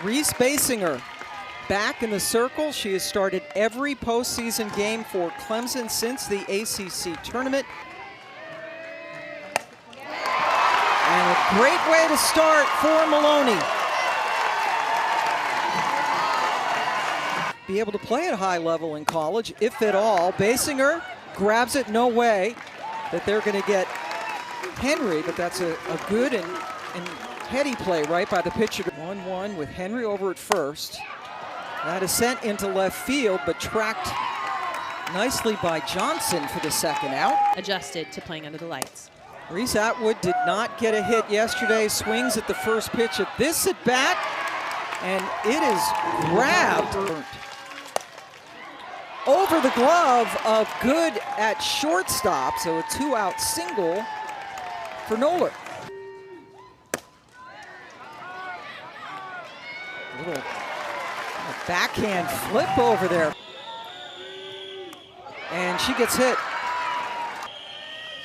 Reese Basinger back in the circle. She has started every postseason game for Clemson since the ACC tournament. And a great way to start for Maloney. Be able to play at a high level in college, if at all. Basinger grabs it, no way that they're going to get Henry, but that's a good and heady play right by the pitcher. 1-1 with Henry over at first. That is sent into left field, but tracked nicely by Johnson for the second out. Adjusted to playing under the lights. Reese Atwood did not get a hit yesterday. Swings at the first pitch of this at bat, and it is grabbed over the glove of Good at shortstop. So a 2-out single for Noller. Little backhand flip over there. And she gets hit.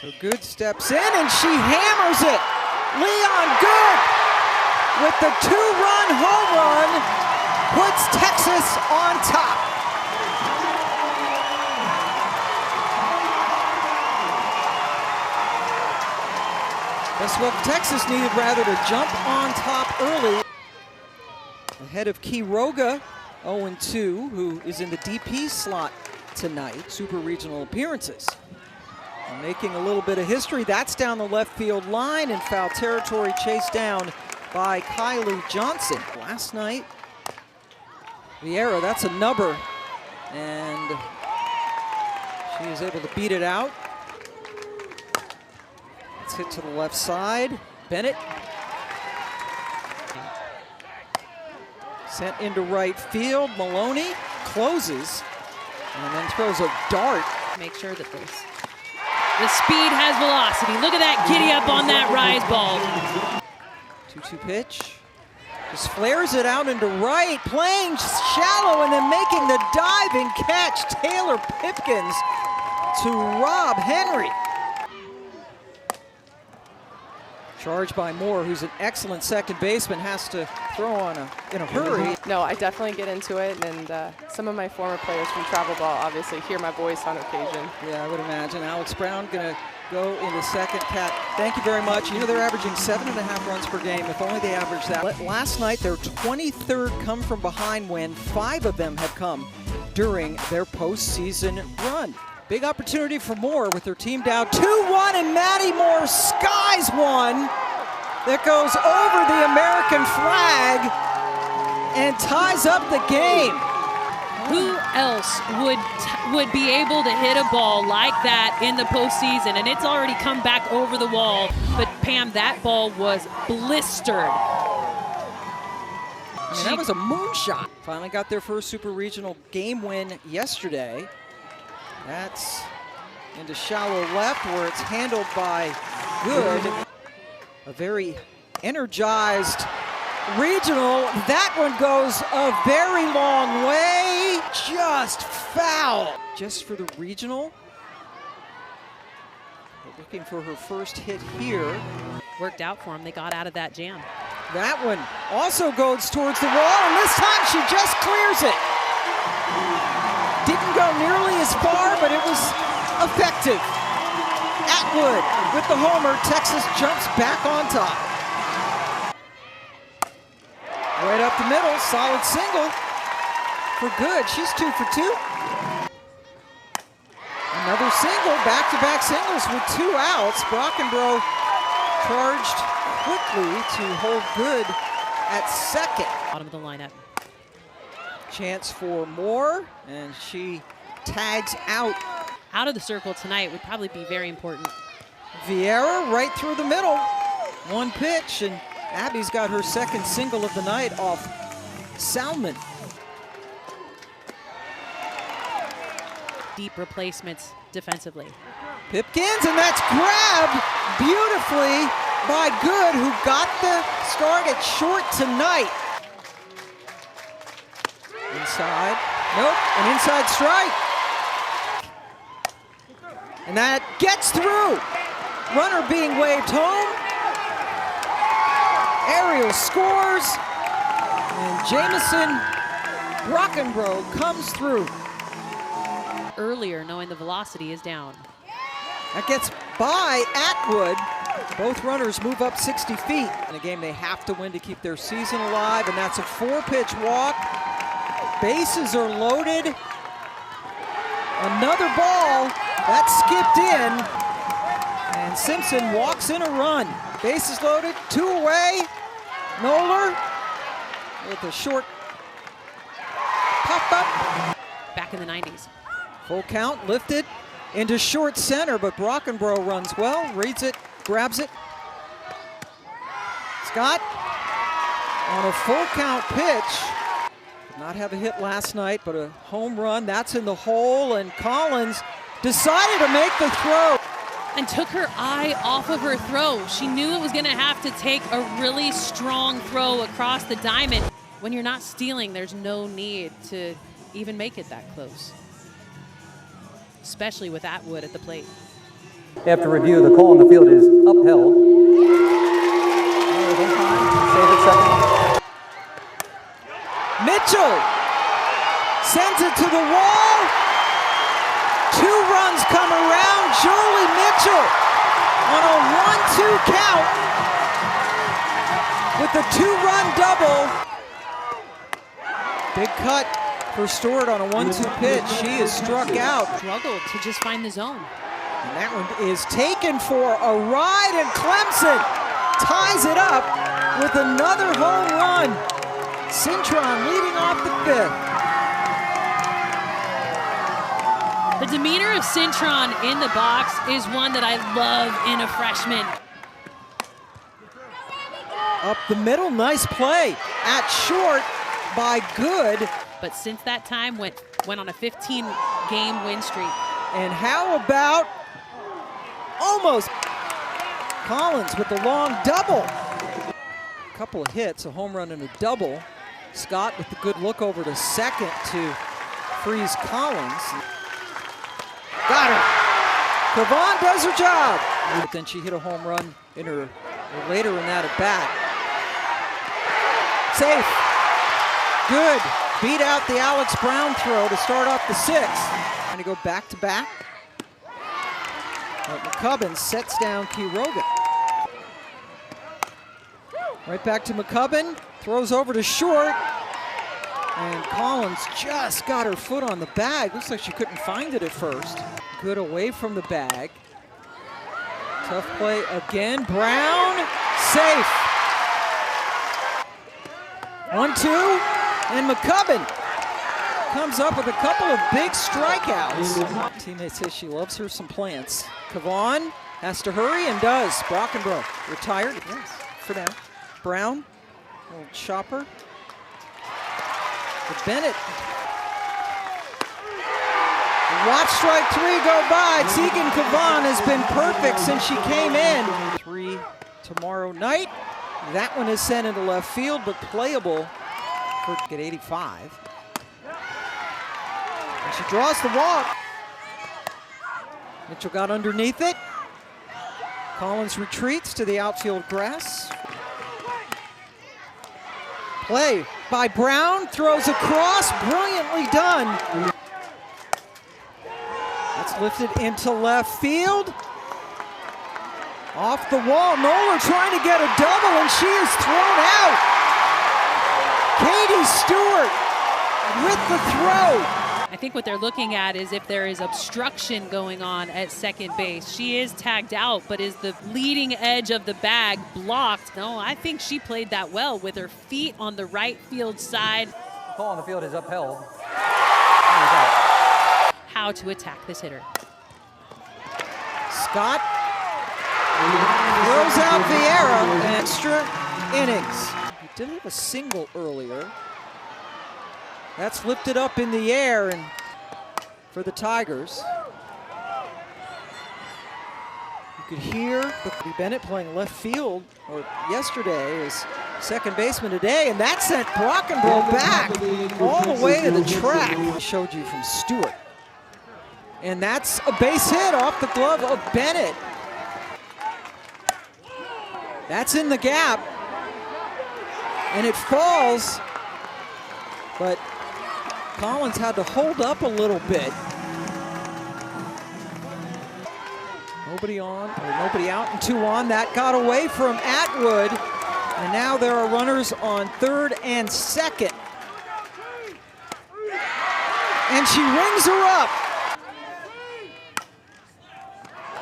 So Good steps in and she hammers it. Leon Good with the 2-run home run puts Texas on top. That's what Texas needed, rather, to jump on top early. Ahead of Quiroga, 0-2, who is in the DP slot tonight. Super regional appearances. And making a little bit of history. That's down the left field line in foul territory, chased down by Kylie Johnson. Last night, Vieira, that's a nubber. And she is able to beat it out. It's hit to the left side. Bennett. Sent into right field. Maloney closes and then throws a dart. Make sure that the speed has velocity. Look at that giddy up on that rise ball. 2-2 pitch. Just flares it out into right, playing shallow and then making the diving catch. Taylor Pipkins to Rob Henry. Charged by Moore, who's an excellent second baseman, has to throw on in a hurry. No, I definitely get into it, and some of my former players from travel ball obviously hear my voice on occasion. Yeah, I would imagine. Alex Brown gonna go in the second. Cat, thank you very much. You know, they're averaging 7.5 runs per game. If only they averaged that. Last night, their 23rd come from behind win. 5 of them have come during their postseason run. Big opportunity for Moore with their team down 2-1, and Maddie Moore skies one that goes over the American flag and ties up the game. Who else would be able to hit a ball like that in the postseason? And it's already come back over the wall. But Pam, that ball was blistered. I mean, that was a moonshot. Finally got their first super regional game win yesterday. That's into shallow left where it's handled by Good. A very energized regional. That one goes a very long way. Just foul. Just for the regional. But looking for her first hit here. Worked out for them. They got out of that jam. That one also goes towards the wall, and this time she just clears it. Didn't go nearly as far, but it was effective. Atwood with the homer. Texas jumps back on top. Right up the middle, solid single for Good. She's 2 for 2. Another single, back-to-back singles with 2 outs. Brockenbrough charged quickly to hold Good at second. Bottom of the lineup. Chance for Moore, and she tags out. Out of the circle tonight would probably be very important. Vieira right through the middle. One pitch, and Abby's got her second single of the night off Salmon. Deep replacements defensively. Pipkins, and that's grabbed beautifully by Good, who got the start at short tonight. Inside, nope, an inside strike. And that gets through. Runner being waved home. Ariel scores. And Jamison Brockenbrough comes through. Earlier, knowing the velocity is down. That gets by Atwood. Both runners move up 60 feet. In a game they have to win to keep their season alive, and that's a 4-pitch walk. Bases are loaded. Another ball that skipped in, and Simpson walks in a run. Bases loaded, 2 away. Noller with a short pop-up. Back in the 90s. Full count, lifted into short center, but Brockenbrough runs well, reads it, grabs it. Scott on a full count pitch. Did not have a hit last night, but a home run. That's in the hole, and Collins decided to make the throw. And took her eye off of her throw. She knew it was going to have to take a really strong throw across the diamond. When you're not stealing, there's no need to even make it that close, especially with Atwood at the plate. After review, the call on the field is upheld. Save it second. Mitchell sends it to the wall. 2 runs come around. Jolie Mitchell on a 1-2 count with the 2-run double. Big cut for Stewart on a 1-2 pitch. She is struck out. Struggled to just find the zone. And that one is taken for a ride, and Clemson ties it up with another home run. Cintron leading off the 5th. The demeanor of Cintron in the box is one that I love in a freshman. Up the middle, nice play. At short by Good. But since that time, went on a 15-game win streak. And how about almost Collins with the long double. A couple of hits, a home run and a double. Scott with the good look over to second to freeze Collins. Got her. Kavon does her job. But then she hit a home run in her later in that at bat. Safe. Good. Beat out the Alex Brown throw to start off the 6th. Trying to go back to back. But McCubbin sets down Quiroga. Right back to McCubbin. Throws over to short. And Collins just got her foot on the bag. Looks like she couldn't find it at first. Good away from the bag. Tough play again. Brown, safe. 1-2, and McCubbin comes up with a couple of big strikeouts. Teammate says she loves her some plants. Kavon has to hurry and does. Brockenbrough retired, yes, for now. Brown, little chopper. But Bennett. Watch strike 3 go by. Tegan Kavon has been perfect since she came in. 3 tomorrow night. That one is sent into left field, but playable for at 85. And she draws the walk. Mitchell got underneath it. Collins retreats to the outfield grass. Play by Brown, throws across, brilliantly done. That's lifted into left field. Off the wall, Noller trying to get a double, and she is thrown out. Katie Stewart with the throw. I think what they're looking at is if there is obstruction going on at second base. She is tagged out, but is the leading edge of the bag blocked? No, I think she played that well with her feet on the right field side. The call on the field is upheld. How to attack this hitter. Scott throws out Vieira. Extra innings. He did have a single earlier. That's lifted up in the air and for the Tigers. You could hear Bennett playing left field or yesterday as second baseman today, and that sent Brockenbrough back all the way to the track. I showed you from Stewart. And that's a base hit off the glove of Bennett. That's in the gap. And it falls but Collins had to hold up a little bit. Nobody on, or nobody out, and 2 on. That got away from Atwood, and now there are runners on 3rd and 2nd. And she rings her up.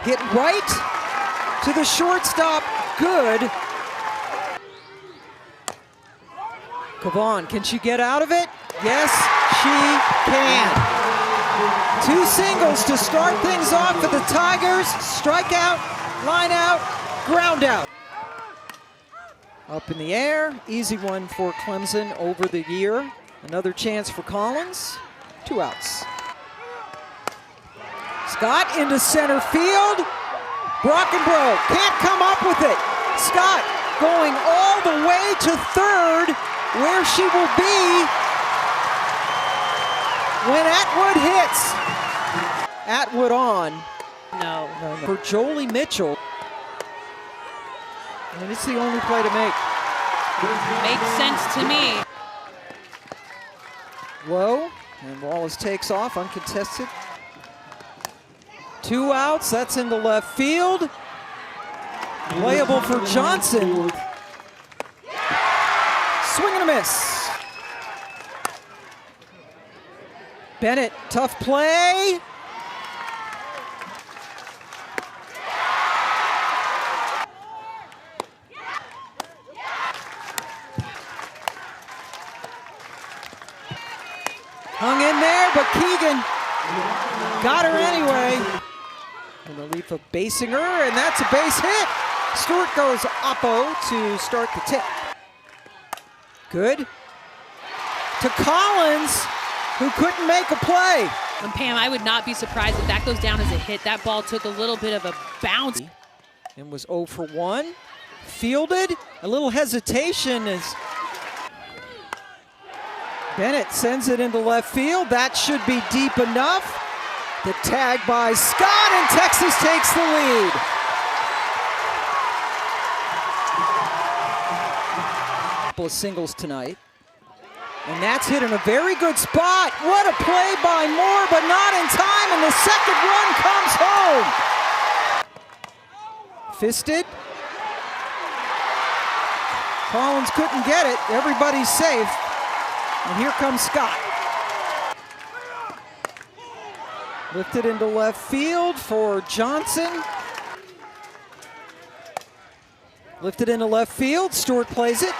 Hit right to the shortstop, good. Cavan, can she get out of it? Yes, she can. 2 singles to start things off for the Tigers. Strikeout, line out, ground out. Up in the air, easy one for Clemson over the year. Another chance for Collins, 2 outs. Scott into center field. Brockenbrough can't come up with it. Scott going all the way to 3rd, where she will be when Atwood hits. Atwood on. No. For Jolie Mitchell. And it's the only play to make. Makes sense to me. Low, and Wallace takes off, uncontested. 2 outs, that's into left field. Playable for Johnson. Swing and a miss. Bennett, tough play. Hung in there, but Keegan got her anyway. In relief of Basinger, and that's a base hit. Stewart goes oppo to start the tip. Good. To Collins, who couldn't make a play. And Pam, I would not be surprised if that goes down as a hit. That ball took a little bit of a bounce. And was 0 for 1. Fielded, a little hesitation as Bennett sends it into left field. That should be deep enough. The tag by Scott, and Texas takes the lead. Couple of singles tonight. And that's hit in a very good spot. What a play by Moore, but not in time, and the second run comes home. Fisted. Collins couldn't get it. Everybody's safe. And here comes Scott. Lifted into left field for Johnson. Lifted into left field, Stewart plays it.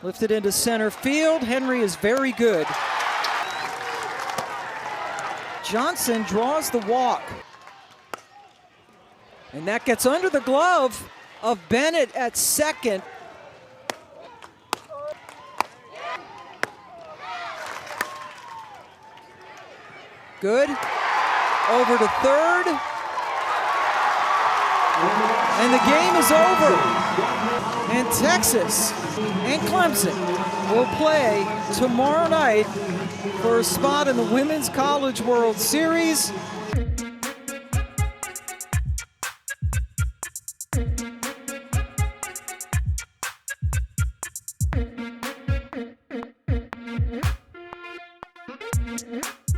Lifted into center field, Henry is very good. Johnson draws the walk. And that gets under the glove of Bennett at 2nd. Good. Over to 3rd. And the game is over. And Texas and Clemson will play tomorrow night for a spot in the Women's College World Series.